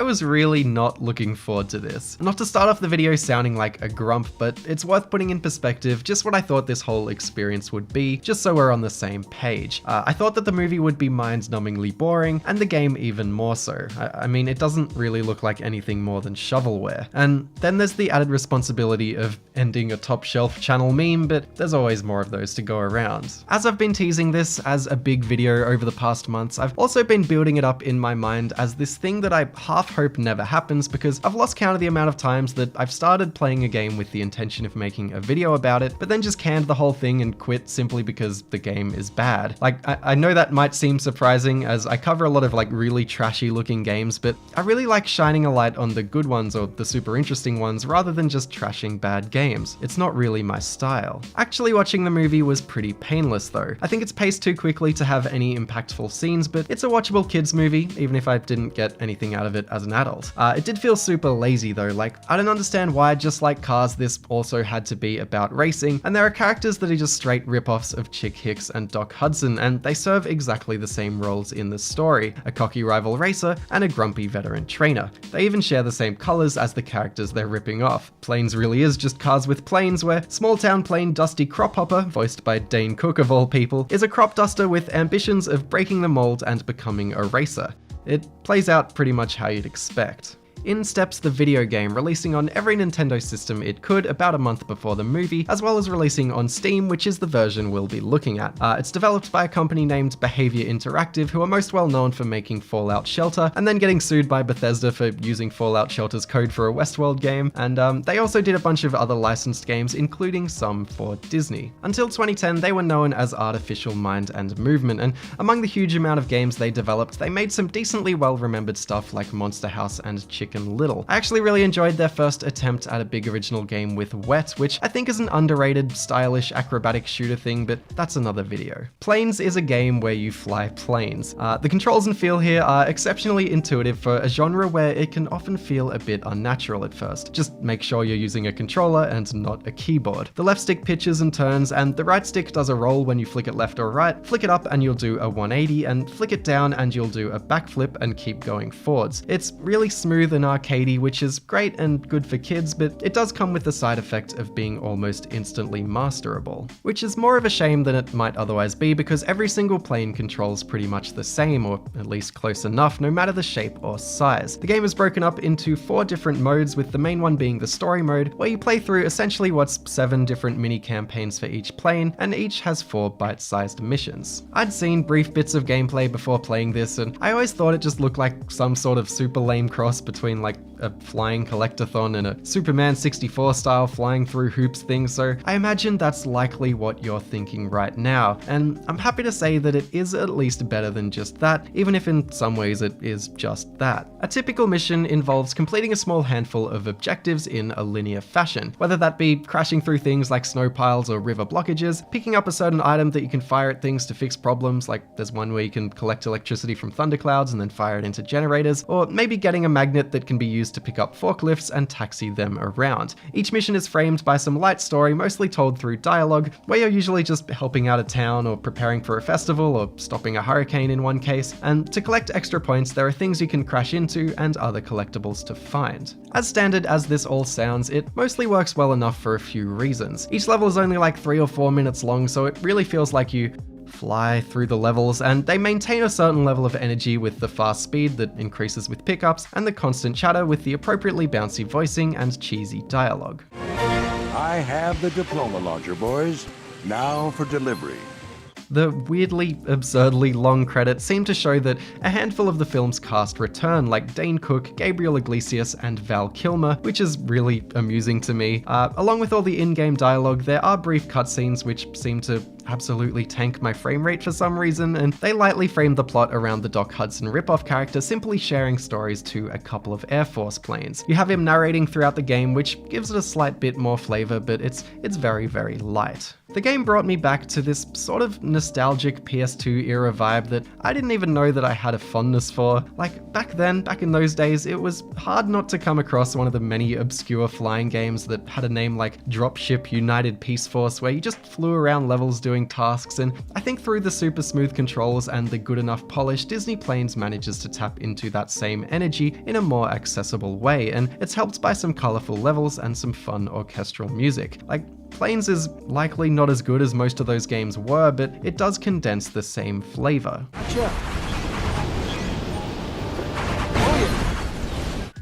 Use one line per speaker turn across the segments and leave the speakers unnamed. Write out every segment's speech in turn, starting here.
was really not looking forward to this. Not to start off the video sounding like a grump, but it's worth putting in perspective just what I thought this whole experience would be, just so we're on the same page. I thought that the movie would be mind-numbingly boring, and the game even more so. I mean, it doesn't really look like anything more than shovelware. And then there's the added responsibility of ending a top shelf channel meme, but there's always more of those to go around. As I've been teasing this as a big video over the past months, I've also been building it up in my mind as this thing that I half hope never happens, because I've lost count of the amount of times that I've started playing a game with the intention of making a video about it, but then just canned the whole thing and quit simply because the game is bad. Like, I know that might seem surprising as I cover a lot of like really trashy looking games, but I really like shining a light on the good ones or the super interesting ones rather than just trashing bad games. It's not really my style. Actually watching the movie was pretty painless though. I think it's paced too quickly to have any impactful scenes, but it's a watchable kids movie, even if I didn't get anything out of it as an adult. It did feel super lazy though. Like, I don't understand why, just like Cars, this also had to be about racing, and there are characters that are just straight rip-offs of Chick Hicks and Doc Hudson, and they serve exactly the same roles in the story: a cocky rival racer and a grumpy veteran trainer. They even share the same colors as the characters they're ripping off. Planes really is just Cars with planes, where small town plane Dusty Crop Hopper, voiced by Dane Cook of all people, is a crop duster with ambitions of breaking the mold and becoming a racer. It plays out pretty much how you'd expect. In steps the video game, releasing on every Nintendo system it could about a month before the movie, as well as releasing on Steam, which is the version we'll be looking at. It's developed by a company named Behavior Interactive, who are most well known for making Fallout Shelter, and then getting sued by Bethesda for using Fallout Shelter's code for a Westworld game, and they also did a bunch of other licensed games, including some for Disney. Until 2010, they were known as Artificial Mind and Movement, and among the huge amount of games they developed, they made some decently well-remembered stuff like Monster House and Chicken Little. I actually really enjoyed their first attempt at a big original game with Wet, which I think is an underrated, stylish, acrobatic shooter thing, but that's another video. Planes is a game where you fly planes. The controls and feel here are exceptionally intuitive for a genre where it can often feel a bit unnatural at first. Just make sure you're using a controller and not a keyboard. The left stick pitches and turns, and the right stick does a roll when you flick it left or right. Flick it up and you'll do a 180, and flick it down and you'll do a backflip and keep going forwards. It's really smooth and arcadey, which is great and good for kids, but it does come with the side effect of being almost instantly masterable, which is more of a shame than it might otherwise be, because every single plane controls pretty much the same, or at least close enough, no matter the shape or size. The game is broken up into 4 different modes, with the main one being the story mode, where you play through essentially what's 7 different mini campaigns for each plane, and each has 4 bite-sized missions. I'd seen brief bits of gameplay before playing this, and I always thought it just looked like some sort of super lame cross between like a flying collectathon and a Superman 64 style flying through hoops thing, so I imagine that's likely what you're thinking right now, and I'm happy to say that it is at least better than just that, even if in some ways it is just that. A typical mission involves completing a small handful of objectives in a linear fashion, whether that be crashing through things like snow piles or river blockages, picking up a certain item that you can fire at things to fix problems, like there's one where you can collect electricity from thunderclouds and then fire it into generators, or maybe getting a magnet that can be used to pick up forklifts and taxi them around. Each mission is framed by some light story, mostly told through dialogue, where you're usually just helping out a town or preparing for a festival or stopping a hurricane in one case, and to collect extra points there are things you can crash into and other collectibles to find. As standard as this all sounds, it mostly works well enough for a few reasons. Each level is only like 3 or 4 minutes long, so it really feels like you fly through the levels, and they maintain a certain level of energy with the fast speed that increases with pickups, and the constant chatter with the appropriately bouncy voicing and cheesy dialogue.
I have the diploma launcher, boys. Now for delivery.
The weirdly, absurdly long credits seem to show that a handful of the film's cast return, like Dane Cook, Gabriel Iglesias, and Val Kilmer, which is really amusing to me. Along with all the in-game dialogue, there are brief cutscenes which seem to absolutely tank my frame rate for some reason, and they lightly frame the plot around the Doc Hudson ripoff character simply sharing stories to a couple of Air Force planes. You have him narrating throughout the game, which gives it a slight bit more flavor, but it's very, very light. The game brought me back to this sort of nostalgic PS2 era vibe that I didn't even know that I had a fondness for. Like, back then, back in those days, it was hard not to come across one of the many obscure flying games that had a name like Dropship United Peace Force, where you just flew around levels doing doing tasks, and I think through the super smooth controls and the good enough polish, Disney Planes manages to tap into that same energy in a more accessible way, and it's helped by some colorful levels and some fun orchestral music. Like, Planes is likely not as good as most of those games were, but it does condense the same flavor.
Gotcha.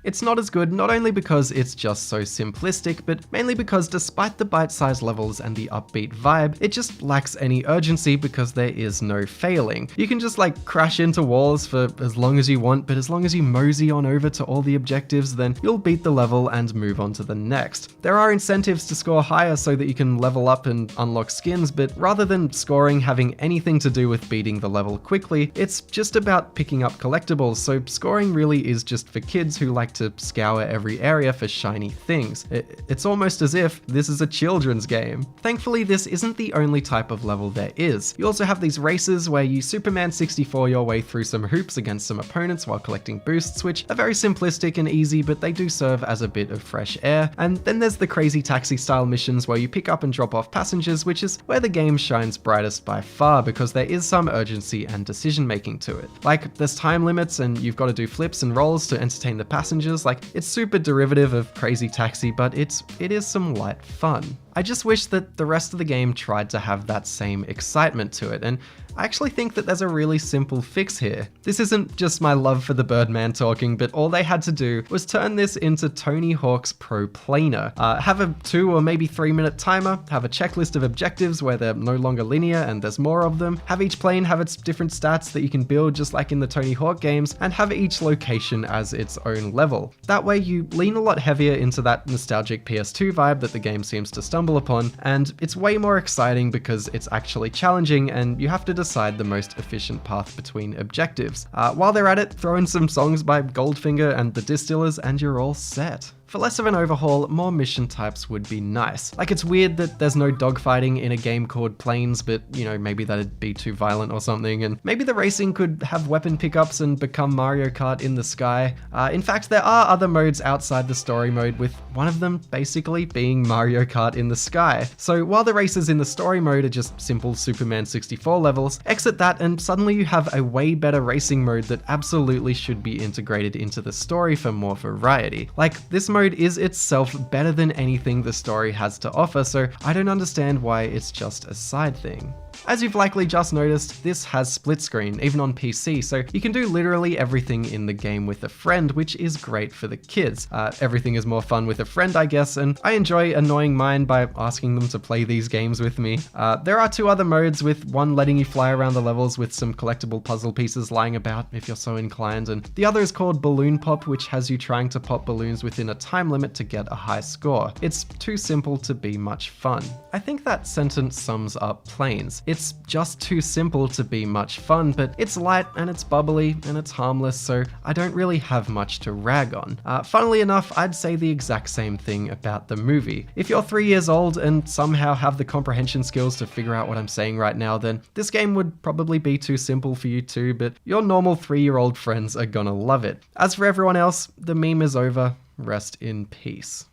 It's not as good not only because it's just so simplistic, but mainly because despite the bite-sized levels and the upbeat vibe, it just lacks any urgency because there is no failing. You can just like crash into walls for as long as you want, but as long as you mosey on over to all the objectives, then you'll beat the level and move on to the next. There are incentives to score higher so that you can level up and unlock skins, but rather than scoring having anything to do with beating the level quickly, it's just about picking up collectibles, so scoring really is just for kids who like to scour every area for shiny things. It's almost as if this is a children's game. Thankfully, this isn't the only type of level there is. You also have these races where you Superman 64 your way through some hoops against some opponents while collecting boosts, which are very simplistic and easy, but they do serve as a bit of fresh air. And then there's the crazy taxi style missions where you pick up and drop off passengers, which is where the game shines brightest by far because there is some urgency and decision making to it. Like, there's time limits and you've got to do flips and rolls to entertain the passengers. Like, it's super derivative of Crazy Taxi, but it is some light fun. I just wish that the rest of the game tried to have that same excitement to it, and I actually think that there's a really simple fix here. This isn't just my love for the Birdman talking, but all they had to do was turn this into Tony Hawk's Pro Planer. Have a 2 or maybe 3 minute timer, have a checklist of objectives where they're no longer linear and there's more of them, have each plane have its different stats that you can build just like in the Tony Hawk games, and have each location as its own level. That way you lean a lot heavier into that nostalgic PS2 vibe that the game seems to stumble upon, and it's way more exciting because it's actually challenging and you have to decide the most efficient path between objectives. While they're at it, throw in some songs by Goldfinger and the Distillers and you're all set. For less of an overhaul, more mission types would be nice. Like, it's weird that there's no dogfighting in a game called Planes, but you know, maybe that'd be too violent or something, and maybe the racing could have weapon pickups and become Mario Kart in the sky. In fact, there are other modes outside the story mode, with one of them basically being Mario Kart in the sky. So while the races in the story mode are just simple Superman 64 levels, exit that and suddenly you have a way better racing mode that absolutely should be integrated into the story for more variety. Like, this mode is itself better than anything the story has to offer, so I don't understand why it's just a side thing. As you've likely just noticed, this has split screen, even on PC, so you can do literally everything in the game with a friend, which is great for the kids. Everything is more fun with a friend, I guess, and I enjoy annoying mine by asking them to play these games with me. There are 2 other modes, with one letting you fly around the levels with some collectible puzzle pieces lying about if you're so inclined, and the other is called Balloon Pop, which has you trying to pop balloons within a time limit to get a high score. It's too simple to be much fun. I think that sentence sums up Planes. It's just too simple to be much fun, but it's light and it's bubbly and it's harmless, so I don't really have much to rag on. Funnily enough, I'd say the exact same thing about the movie. If you're 3 years old and somehow have the comprehension skills to figure out what I'm saying right now, then this game would probably be too simple for you too, but your normal 3-year-old friends are gonna love it. As for everyone else, the meme is over. Rest in peace.